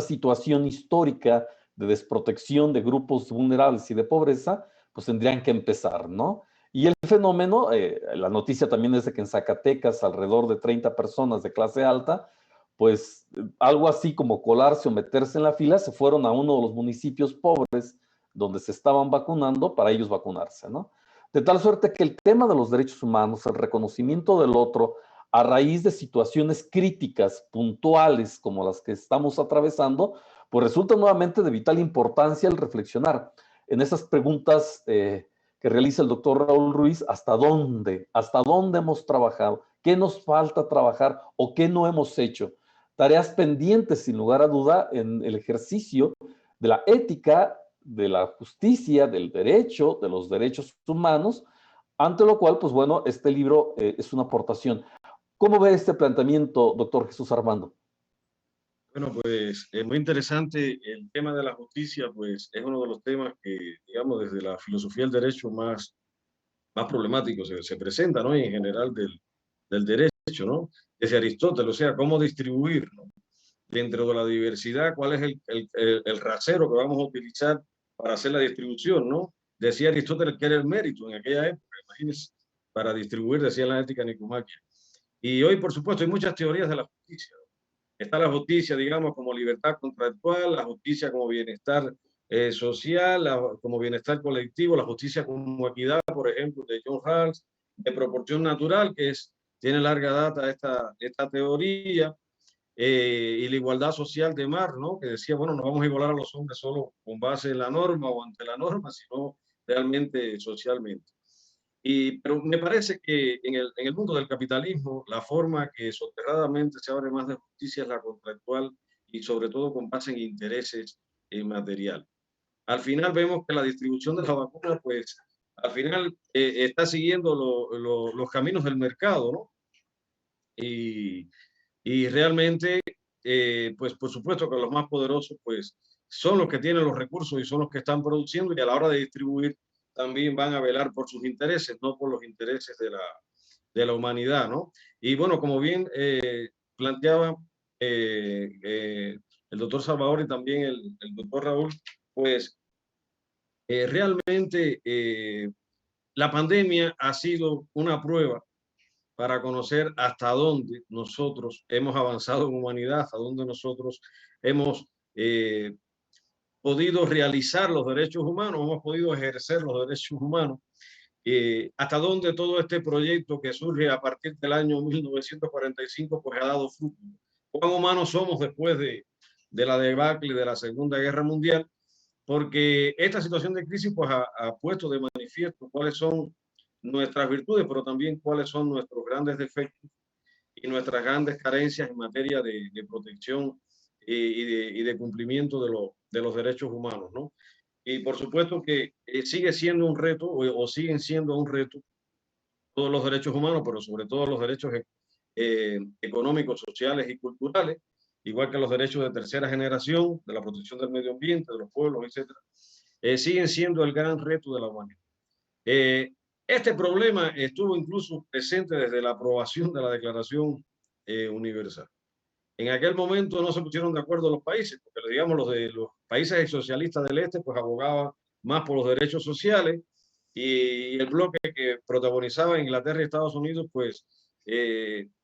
situación histórica de desprotección de grupos vulnerables y de pobreza, pues tendrían que empezar, ¿no? Y el fenómeno, la noticia también es de que en Zacatecas alrededor de 30 personas de clase alta, pues algo así como colarse o meterse en la fila, se fueron a uno de los municipios pobres donde se estaban vacunando para ellos vacunarse, ¿no? De tal suerte que el tema de los derechos humanos, el reconocimiento del otro, a raíz de situaciones críticas, puntuales, como las que estamos atravesando, pues resulta nuevamente de vital importancia el reflexionar en esas preguntas que realiza el doctor Raúl Ruiz: ¿hasta dónde hemos trabajado? ¿Qué nos falta trabajar o qué no hemos hecho? Tareas pendientes, sin lugar a duda, en el ejercicio de la ética de la justicia, del derecho, de los derechos humanos, ante lo cual, pues bueno, este libro es una aportación. ¿Cómo ve este planteamiento, doctor Jesús Armando? Bueno, pues es muy interesante el tema de la justicia, pues es uno de los temas que, digamos, desde la filosofía del derecho más problemáticos se presenta, ¿no? Y en general del derecho, ¿no? Desde Aristóteles, o sea, cómo distribuir, ¿no? Dentro de la diversidad, cuál es el rasero que vamos a utilizar para hacer la distribución, ¿no? Decía Aristóteles que era el mérito en aquella época, imagínense, para distribuir, decía la ética nicomaquia. Y hoy, por supuesto, hay muchas teorías de la justicia. Está la justicia, digamos, como libertad contractual, la justicia como bienestar social, como bienestar colectivo, la justicia como equidad, por ejemplo, de John Rawls, de proporción natural, tiene larga data esta teoría, y la igualdad social de Marx, ¿no? Que decía, bueno, no vamos a igualar a los hombres solo con base en la norma o ante la norma, sino realmente socialmente. Pero me parece que en el mundo del capitalismo, la forma que soterradamente se abre más de justicia es la contractual y sobre todo con base en intereses materiales. Al final vemos que la distribución de la vacuna, pues al final está siguiendo los caminos del mercado, ¿no? Y realmente, pues por supuesto que los más poderosos, pues son los que tienen los recursos y son los que están produciendo, y a la hora de distribuir también van a velar por sus intereses, no por los intereses de la humanidad, ¿no? Y bueno, como bien planteaba el doctor Salvador y también el doctor Raúl, pues realmente la pandemia ha sido una prueba para conocer hasta dónde nosotros hemos avanzado en humanidad, hasta dónde nosotros hemos podido realizar los derechos humanos, hemos podido ejercer los derechos humanos, hasta dónde todo este proyecto que surge a partir del año 1945 pues ha dado fruto. ¿Cuán humanos somos después de la debacle de la Segunda Guerra Mundial? Porque esta situación de crisis pues ha puesto de manifiesto cuáles son nuestras virtudes, pero también cuáles son nuestros grandes defectos y nuestras grandes carencias en materia de protección y de cumplimiento de los derechos humanos, ¿no? Y por supuesto que sigue siendo un reto o siguen siendo un reto todos los derechos humanos, pero sobre todo los derechos económicos, sociales y culturales, igual que los derechos de tercera generación, de la protección del medio ambiente, de los pueblos, etcétera, siguen siendo el gran reto de la humanidad. Este problema estuvo incluso presente desde la aprobación de la Declaración Universal. En aquel momento no se pusieron de acuerdo los países, porque digamos los países socialistas del este pues abogaban más por los derechos sociales, y el bloque que protagonizaba Inglaterra y Estados Unidos pues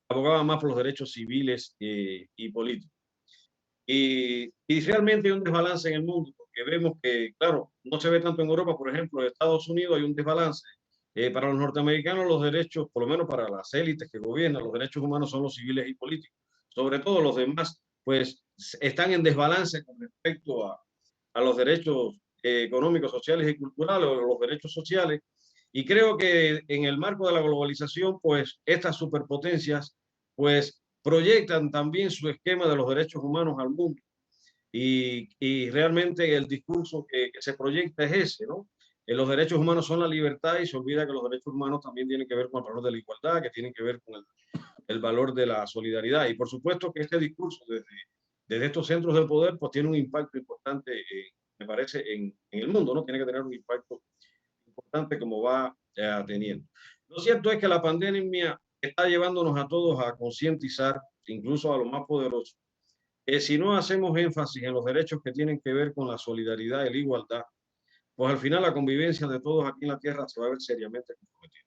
abogaba más por los derechos civiles y políticos. Y realmente hay un desbalance en el mundo, porque vemos que, claro, no se ve tanto en Europa, por ejemplo, en Estados Unidos hay un desbalance. Para los norteamericanos los derechos, por lo menos para las élites que gobiernan, los derechos humanos son los civiles y políticos. Sobre todo los demás, pues están en desbalance con respecto a los derechos económicos, sociales y culturales, o los derechos sociales. Y creo que en el marco de la globalización, pues estas superpotencias, pues proyectan también su esquema de los derechos humanos al mundo. Y realmente el discurso que se proyecta es ese, ¿no? Los derechos humanos son la libertad, y se olvida que los derechos humanos también tienen que ver con el valor de la igualdad, que tienen que ver con el valor de la solidaridad. Y por supuesto que este discurso desde estos centros del poder pues tiene un impacto importante, me parece, en el mundo, ¿no? Tiene que tener un impacto importante como va teniendo. Lo cierto es que la pandemia está llevándonos a todos a concientizar, incluso a los más poderosos, que si no hacemos énfasis en los derechos que tienen que ver con la solidaridad y la igualdad, pues al final la convivencia de todos aquí en la Tierra se va a ver seriamente comprometida.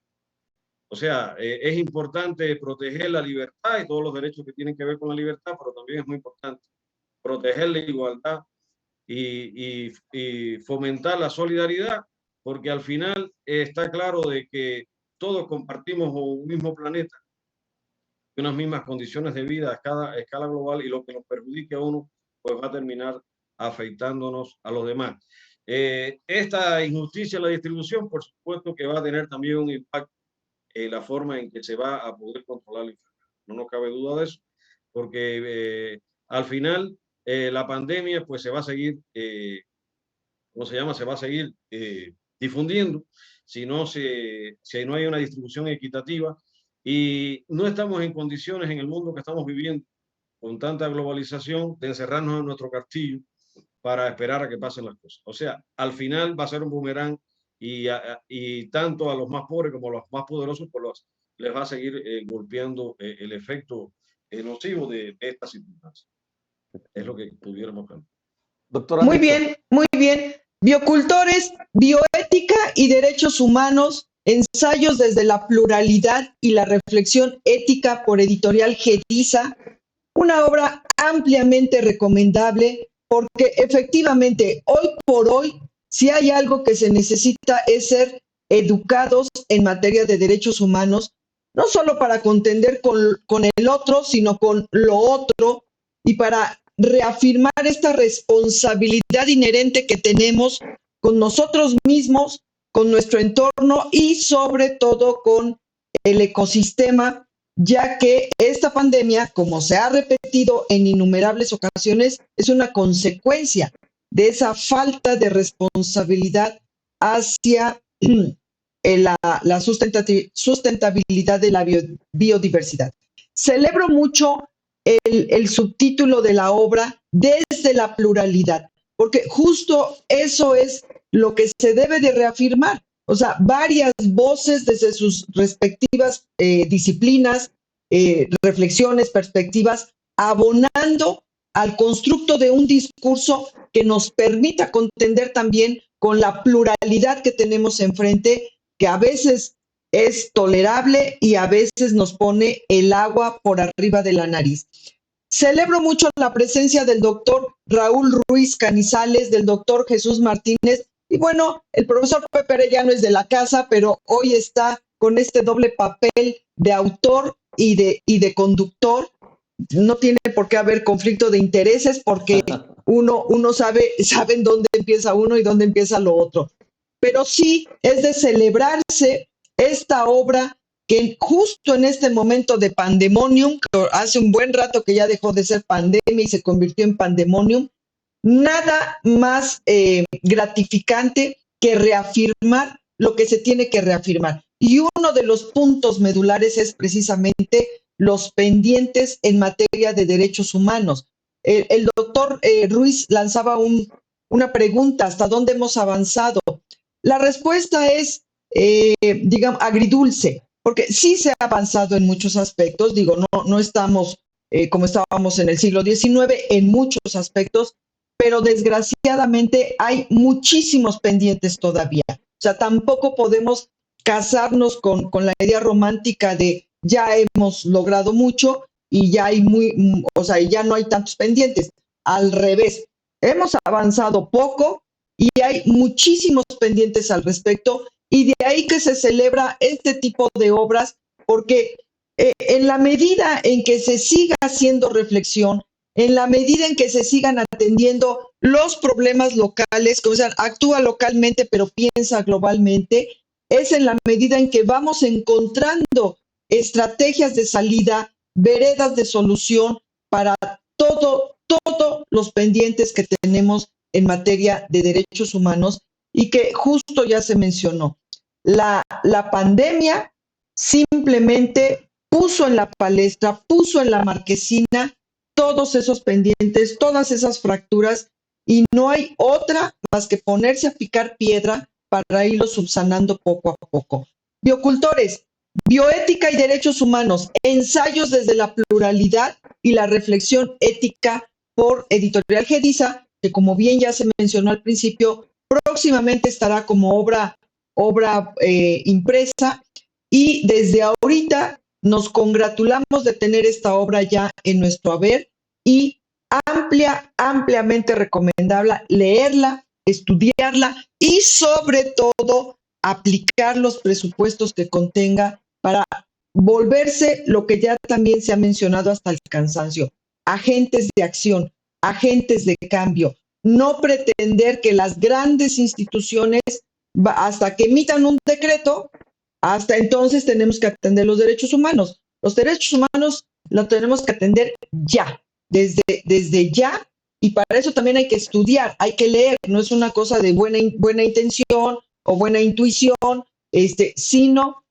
O sea, es importante proteger la libertad y todos los derechos que tienen que ver con la libertad, pero también es muy importante proteger la igualdad y fomentar la solidaridad, porque al final está claro de que todos compartimos un mismo planeta, unas mismas condiciones de vida a cada escala global, y lo que nos perjudique a uno pues va a terminar afectándonos a los demás. Esta injusticia en la distribución, por supuesto que va a tener también un impacto en la forma en que se va a poder controlar la enfermedad. No nos cabe duda de eso, porque al final la pandemia pues se va a seguir ¿cómo se llama? Se va a seguir difundiendo si no hay una distribución equitativa, y no estamos en condiciones en el mundo que estamos viviendo con tanta globalización de encerrarnos en nuestro castillo para esperar a que pasen las cosas. O sea, al final va a ser un boomerang, y tanto a los más pobres como a los más poderosos les va a seguir golpeando el efecto nocivo de estas circunstancias. Es lo que pudiéramos ver. Doctora Muy Netza. bien, muy bien. Biocultores, bioética y derechos humanos, ensayos desde la pluralidad y la reflexión ética, por Editorial Gediza, una obra ampliamente recomendable porque efectivamente hoy por hoy, si hay algo que se necesita es ser educados en materia de derechos humanos, no solo para contender con el otro, sino con lo otro, y para reafirmar esta responsabilidad inherente que tenemos con nosotros mismos, con nuestro entorno y sobre todo con el ecosistema, ya que esta pandemia, como se ha repetido en innumerables ocasiones, es una consecuencia de esa falta de responsabilidad hacia la sustentabilidad de la biodiversidad. Celebro mucho el subtítulo de la obra, Desde la pluralidad, porque justo eso es lo que se debe de reafirmar. O sea, varias voces desde sus respectivas disciplinas, reflexiones, perspectivas, abonando al constructo de un discurso que nos permita contender también con la pluralidad que tenemos enfrente, que a veces es tolerable y a veces nos pone el agua por arriba de la nariz. Celebro mucho la presencia del doctor Raúl Ruiz Canizales, del doctor Jesús Martínez, y bueno, el profesor Pepe Arellano es de la casa, pero hoy está con este doble papel de autor y de conductor. No tiene por qué haber conflicto de intereses porque uno sabe en dónde empieza uno y dónde empieza lo otro. Pero sí es de celebrarse esta obra que justo en este momento de pandemonium, que hace un buen rato que ya dejó de ser pandemia y se convirtió en pandemonium, nada más gratificante que reafirmar lo que se tiene que reafirmar. Y uno de los puntos medulares es precisamente los pendientes en materia de derechos humanos. El doctor Ruiz lanzaba una pregunta, ¿hasta dónde hemos avanzado? La respuesta es, digamos, agridulce, porque sí se ha avanzado en muchos aspectos, digo, no estamos como estábamos en el siglo XIX en muchos aspectos, pero desgraciadamente hay muchísimos pendientes todavía. O sea, tampoco podemos casarnos con la idea romántica de ya hemos logrado mucho y ya ya no hay tantos pendientes. Al revés, hemos avanzado poco y hay muchísimos pendientes al respecto, y de ahí que se celebra este tipo de obras, porque en la medida en que se siga haciendo reflexión, en la medida en que se sigan atendiendo los problemas locales, o sea, actúa localmente pero piensa globalmente, es en la medida en que vamos encontrando estrategias de salida, veredas de solución para todos los pendientes que tenemos en materia de derechos humanos, y que justo ya se mencionó. La pandemia simplemente puso en la palestra, puso en la marquesina todos esos pendientes, todas esas fracturas, y no hay otra más que ponerse a picar piedra para irlo subsanando poco a poco. Biocultores, bioética y derechos humanos, ensayos desde la pluralidad y la reflexión ética, por Editorial Gediza, que como bien ya se mencionó al principio, próximamente estará como obra impresa, y desde ahorita nos congratulamos de tener esta obra ya en nuestro haber, y ampliamente recomendable leerla, estudiarla y sobre todo aplicar los presupuestos que contenga para volverse lo que ya también se ha mencionado hasta el cansancio: agentes de acción, agentes de cambio. No pretender que las grandes instituciones, hasta que emitan un decreto, hasta entonces tenemos que atender los derechos humanos. Los derechos humanos los tenemos que atender ya, desde ya, Y para eso también hay que estudiar, hay que leer, no es una cosa de buena intención o buena intuición, sino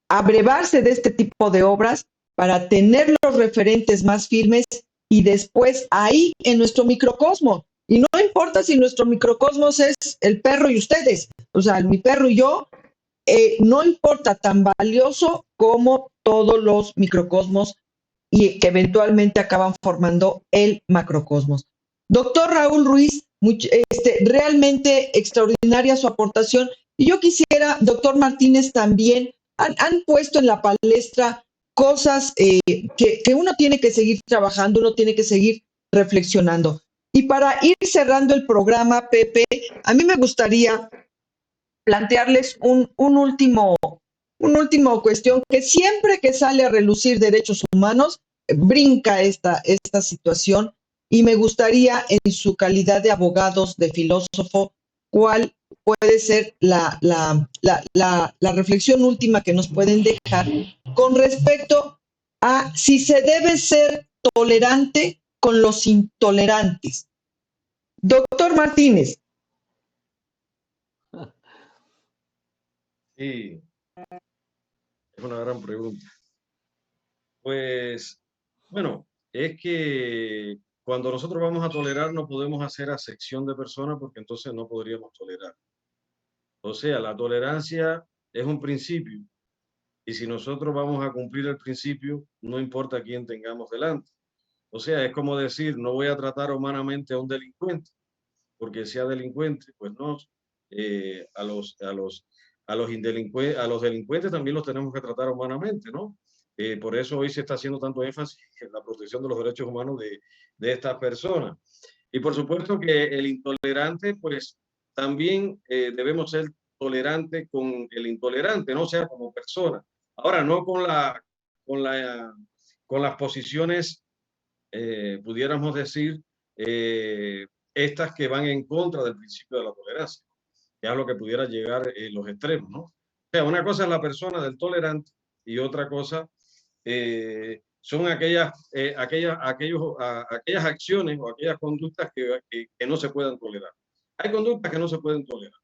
abrevarse de este tipo de obras para tener los referentes más firmes y después ahí en nuestro microcosmos. Y no importa si nuestro microcosmos es el perro y ustedes, o sea, mi perro y yo, no importa, tan valioso como todos los microcosmos y que eventualmente acaban formando el macrocosmos. Doctor Raúl Ruiz, realmente extraordinaria su aportación. Y yo quisiera, doctor Martínez, también, han puesto en la palestra cosas que uno tiene que seguir trabajando, uno tiene que seguir reflexionando. Y para ir cerrando el programa, Pepe, a mí me gustaría plantearles un último cuestión que siempre que sale a relucir derechos humanos, brinca esta situación y me gustaría en su calidad de abogados, de filósofo, cuál puede ser la reflexión última que nos pueden dejar con respecto a si se debe ser tolerante con los intolerantes. Doctor Martínez. Sí, es una gran pregunta. Pues, bueno, es que cuando nosotros vamos a tolerar no podemos hacer acepción de personas porque entonces no podríamos tolerar. O sea, la tolerancia es un principio y si nosotros vamos a cumplir el principio, no importa quién tengamos delante. O sea, es como decir, no voy a tratar humanamente a un delincuente, porque sea delincuente, pues no. A los delincuentes también los tenemos que tratar humanamente, ¿no? Por eso hoy se está haciendo tanto énfasis en la protección de los derechos humanos de estas personas. Y por supuesto que el intolerante, pues también debemos ser tolerantes con el intolerante, ¿no? O sea, como persona. Ahora, no con la, con las posiciones, pudiéramos decir, estas que van en contra del principio de la tolerancia, que es a lo que pudiera llegar los extremos, ¿no? O sea, una cosa es la persona del tolerante y otra cosa son aquellas acciones o aquellas conductas que no se puedan tolerar. Hay conductas que no se pueden tolerar.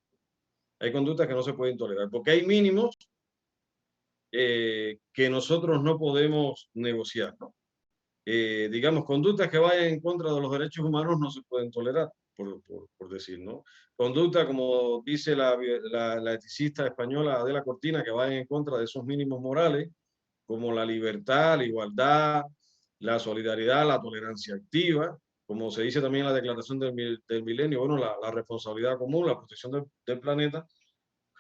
Hay conductas que no se pueden tolerar porque hay mínimos que nosotros no podemos negociar, ¿no? Digamos, conductas que vayan en contra de los derechos humanos no se pueden tolerar, por decir, ¿no? Conducta, como dice la eticista española Adela Cortina, que vayan en contra de esos mínimos morales, como la libertad, la igualdad, la solidaridad, la tolerancia activa, como se dice también en la Declaración del Milenio, bueno, la responsabilidad común, la protección del planeta.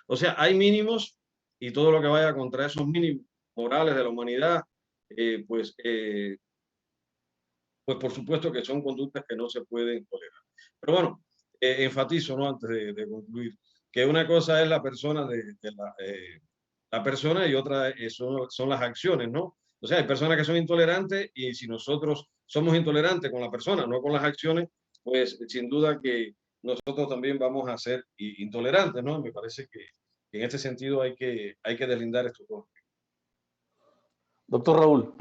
O sea, hay mínimos y todo lo que vaya contra esos mínimos morales de la humanidad, eh, pues eh, pues por supuesto que son conductas que no se pueden tolerar. Pero bueno, enfatizo, ¿no? Antes de concluir, que una cosa es la persona la persona y otra son las acciones, ¿no? O sea, hay personas que son intolerantes y si nosotros somos intolerantes con la persona, no con las acciones, pues sin duda que nosotros también vamos a ser intolerantes, ¿no? Me parece que en este sentido hay que deslindar estos dos. Doctor Raúl.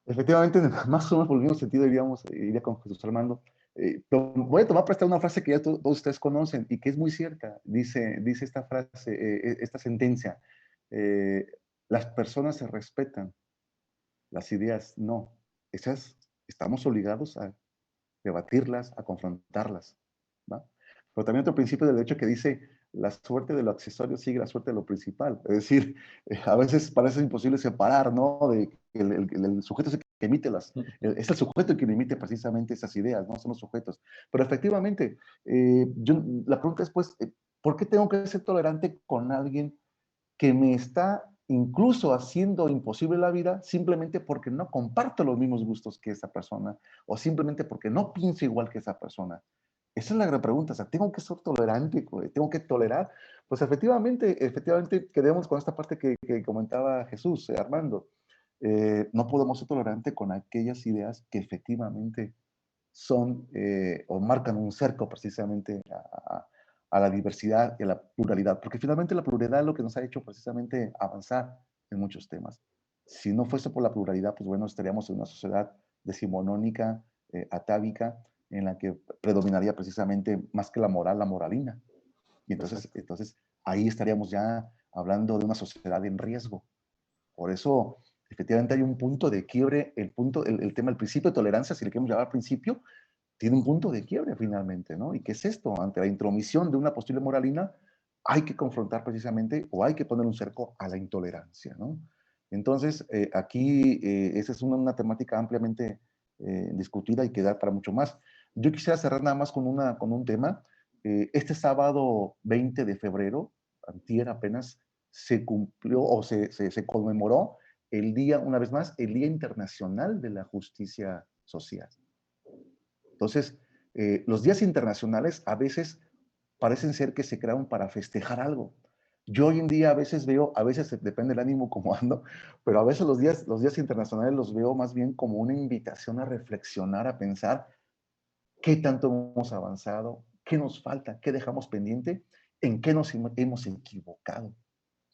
Efectivamente, más o menos por el mismo sentido iría con Jesús Armando. Pero voy a tomar prestada una frase que ya todos ustedes conocen y que es muy cierta. Dice esta frase, esta sentencia, las personas se respetan, las ideas no. Estamos obligados a debatirlas, a confrontarlas, ¿va? Pero también otro principio del derecho que dice, la suerte de lo accesorio sigue la suerte de lo principal. Es decir, a veces parece imposible separar, ¿no? De que el sujeto es el que emite es el sujeto el que emite precisamente esas ideas, no son los sujetos. Pero efectivamente, la pregunta es, pues, ¿por qué tengo que ser tolerante con alguien que me está incluso haciendo imposible la vida simplemente porque no comparto los mismos gustos que esa persona o simplemente porque no pienso igual que esa persona? Esa es la gran pregunta. O sea, ¿tengo que ser tolerante? ¿Tengo que tolerar? Pues efectivamente quedemos con esta parte que comentaba Jesús, Armando. No podemos ser tolerantes con aquellas ideas que efectivamente son o marcan un cerco precisamente a la diversidad y a la pluralidad, porque finalmente la pluralidad es lo que nos ha hecho precisamente avanzar en muchos temas. Si no fuese por la pluralidad, pues bueno, estaríamos en una sociedad decimonónica, atávica, en la que predominaría precisamente más que la moral, la moralina. Y entonces ahí estaríamos ya hablando de una sociedad en riesgo. Por eso, efectivamente, hay un punto de quiebre, el tema, el principio de tolerancia, si le queremos llamar principio, tiene un punto de quiebre finalmente, ¿no? ¿Y qué es esto? Ante la intromisión de una posible moralina, hay que confrontar precisamente, o hay que poner un cerco a la intolerancia, ¿no? Entonces, aquí esa es una temática ampliamente discutida y que da para mucho más. Yo quisiera cerrar nada más con un tema. Este sábado 20 de febrero, antier apenas, se cumplió o se conmemoró el día, una vez más, el Día Internacional de la Justicia Social. Entonces, los días internacionales a veces parecen ser que se crearon para festejar algo. Yo hoy en día a veces veo, a veces depende del ánimo como ando, pero a veces los días internacionales los veo más bien como una invitación a reflexionar, a pensar qué tanto hemos avanzado, qué nos falta, qué dejamos pendiente, en qué nos hemos equivocado,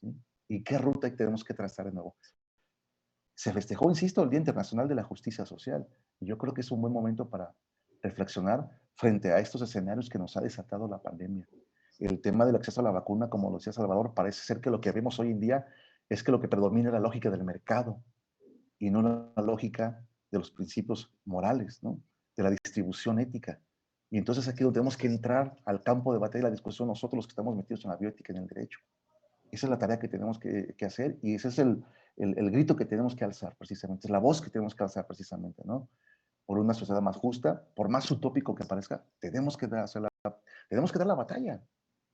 ¿sí? Y qué ruta tenemos que trazar de nuevo. Se festejó, insisto, el Día Internacional de la Justicia Social. Y yo creo que es un buen momento para reflexionar frente a estos escenarios que nos ha desatado la pandemia. El tema del acceso a la vacuna, como lo decía Salvador, parece ser que lo que vemos hoy en día es que lo que predomina es la lógica del mercado y no la lógica de los principios morales, ¿no? De la distribución ética. Y entonces aquí donde tenemos que entrar al campo de batalla y la discusión nosotros los que estamos metidos en la bioética y en el derecho. Esa es la tarea que tenemos que hacer y ese es el grito que tenemos que alzar precisamente, es la voz que tenemos que alzar precisamente, ¿no? Por una sociedad más justa, por más utópico que parezca, tenemos que dar la batalla,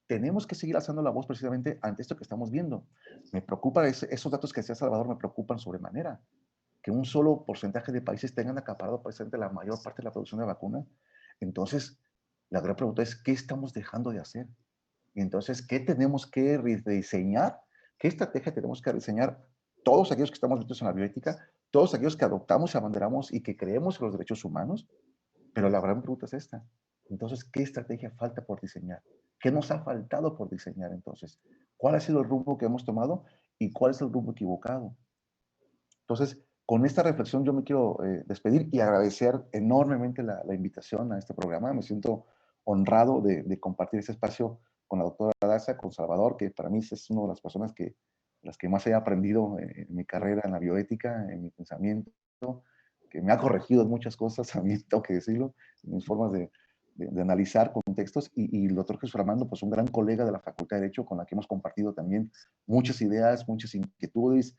tenemos que seguir alzando la voz precisamente ante esto que estamos viendo. Me preocupa, esos datos que decía Salvador me preocupan sobremanera, que un solo porcentaje de países tengan acaparado precisamente la mayor parte de la producción de vacunas. Entonces, la gran pregunta es, ¿qué estamos dejando de hacer? Y entonces, ¿qué tenemos que rediseñar? ¿Qué estrategia tenemos que diseñar todos aquellos que estamos metidos en la bioética, todos aquellos que adoptamos y abanderamos y que creemos en los derechos humanos? Pero la gran pregunta es esta. Entonces, ¿qué estrategia falta por diseñar? ¿Qué nos ha faltado por diseñar entonces? ¿Cuál ha sido el rumbo que hemos tomado y cuál es el rumbo equivocado? Entonces, con esta reflexión yo me quiero despedir y agradecer enormemente la invitación a este programa. Me siento honrado de compartir este espacio con la doctora Daza, con Salvador, que para mí es una de las personas las que más he aprendido en mi carrera en la bioética, en mi pensamiento, que me ha corregido en muchas cosas, a mí tengo que decirlo, en mis formas de analizar contextos, y el doctor Jesús Armando, pues un gran colega de la Facultad de Derecho con la que hemos compartido también muchas ideas, muchas inquietudes,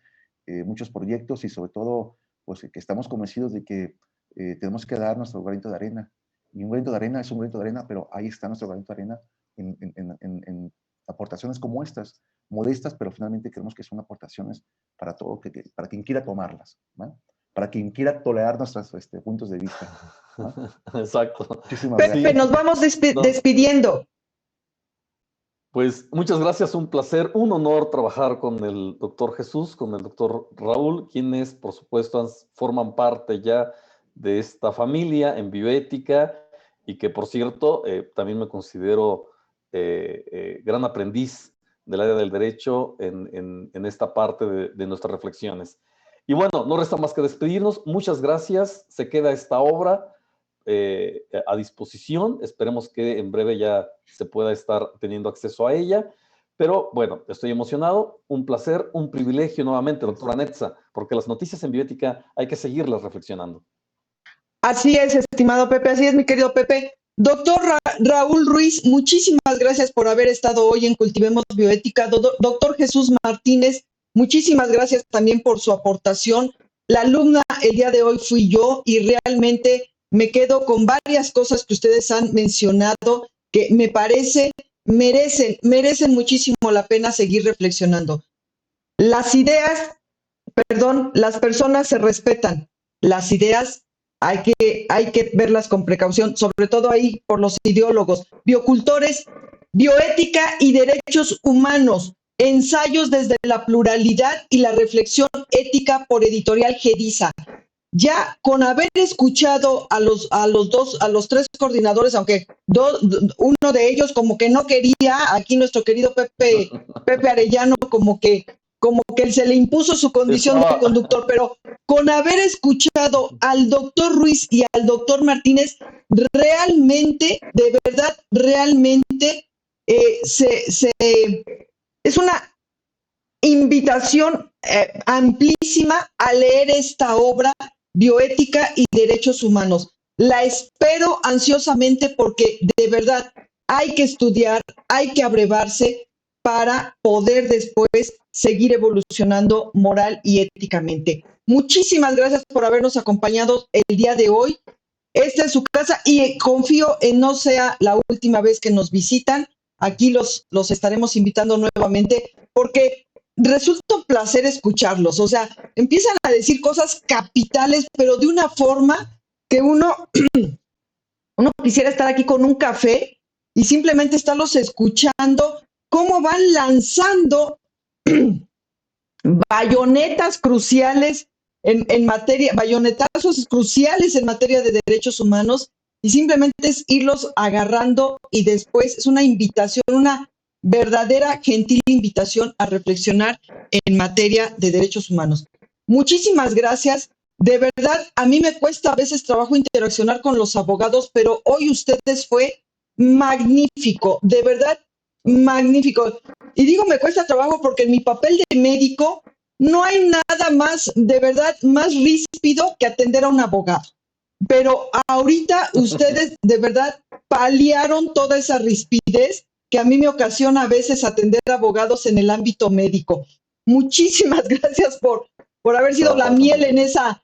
muchos proyectos y sobre todo, pues que estamos convencidos de que tenemos que dar nuestro granito de arena. Y un granito de arena es un granito de arena, pero ahí está nuestro granito de arena en aportaciones como estas, modestas, pero finalmente creemos que son aportaciones para todo, para quien quiera tomarlas, ¿no? Para quien quiera tolerar nuestros puntos de vista, ¿no? Exacto. Muchísimas gracias. Pepe, nos vamos despidiendo. Pues muchas gracias, un placer, un honor trabajar con el doctor Jesús, con el doctor Raúl, quienes por supuesto forman parte ya de esta familia en bioética y que por cierto también me considero gran aprendiz del área del derecho en esta parte de nuestras reflexiones. Y bueno, no resta más que despedirnos. Muchas gracias, se queda esta obra a disposición. Esperemos que en breve ya se pueda estar teniendo acceso a ella. Pero bueno, estoy emocionado. Un placer, un privilegio nuevamente, doctora Netza, porque las noticias en bioética hay que seguirlas reflexionando. Así es, estimado Pepe, así es, mi querido Pepe. Doctor Raúl Ruiz, muchísimas gracias por haber estado hoy en Cultivemos Bioética. Doctor Jesús Martínez, muchísimas gracias también por su aportación. La alumna el día de hoy fui yo y realmente me quedo con varias cosas que ustedes han mencionado que me parece merecen muchísimo la pena seguir reflexionando. Las personas se respetan, las ideas hay que verlas con precaución, sobre todo ahí por los ideólogos, biocultores, bioética y derechos humanos, ensayos desde la pluralidad y la reflexión ética por Editorial Gediza. Ya con haber escuchado a los tres coordinadores, aunque uno de ellos como que no quería, aquí nuestro querido Pepe Arellano como que como que se le impuso su condición de conductor, pero con haber escuchado al doctor Ruiz y al doctor Martínez, realmente, de verdad, realmente es una invitación amplísima a leer esta obra, Bioética y Derechos Humanos. La espero ansiosamente porque de verdad hay que estudiar, hay que abrevarse para poder después seguir evolucionando moral y éticamente. Muchísimas gracias por habernos acompañado el día de hoy. Esta es su casa y confío en no sea la última vez que nos visitan. Aquí los estaremos invitando nuevamente porque resulta un placer escucharlos. O sea, empiezan a decir cosas capitales, pero de una forma que uno quisiera estar aquí con un café y simplemente estarlos escuchando cómo van lanzando bayonetas cruciales en materia, bayonetazos cruciales en materia de derechos humanos, y simplemente es irlos agarrando y después es una invitación, una verdadera gentil invitación a reflexionar en materia de derechos humanos. Muchísimas gracias. De verdad, a mí me cuesta a veces trabajo interaccionar con los abogados, pero hoy ustedes fue magnífico, de verdad, magnífico. Y digo, me cuesta trabajo porque en mi papel de médico no hay nada más, de verdad, más ríspido que atender a un abogado. Pero ahorita ustedes de verdad paliaron toda esa rispidez que a mí me ocasiona a veces atender a abogados en el ámbito médico. Muchísimas gracias por haber sido la miel en esa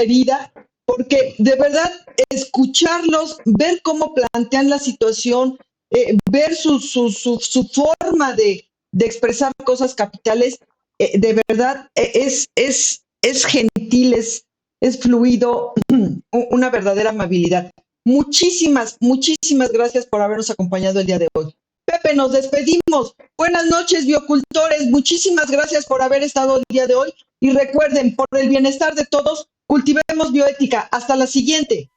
herida, porque de verdad escucharlos, ver cómo plantean la situación, ver su forma de expresar cosas capitales, de verdad es gentil, es fluido, una verdadera amabilidad. Muchísimas gracias por habernos acompañado el día de hoy. Pepe, nos despedimos. Buenas noches, biocultores. Muchísimas gracias por haber estado el día de hoy. Y recuerden, por el bienestar de todos, cultivemos bioética. Hasta la siguiente.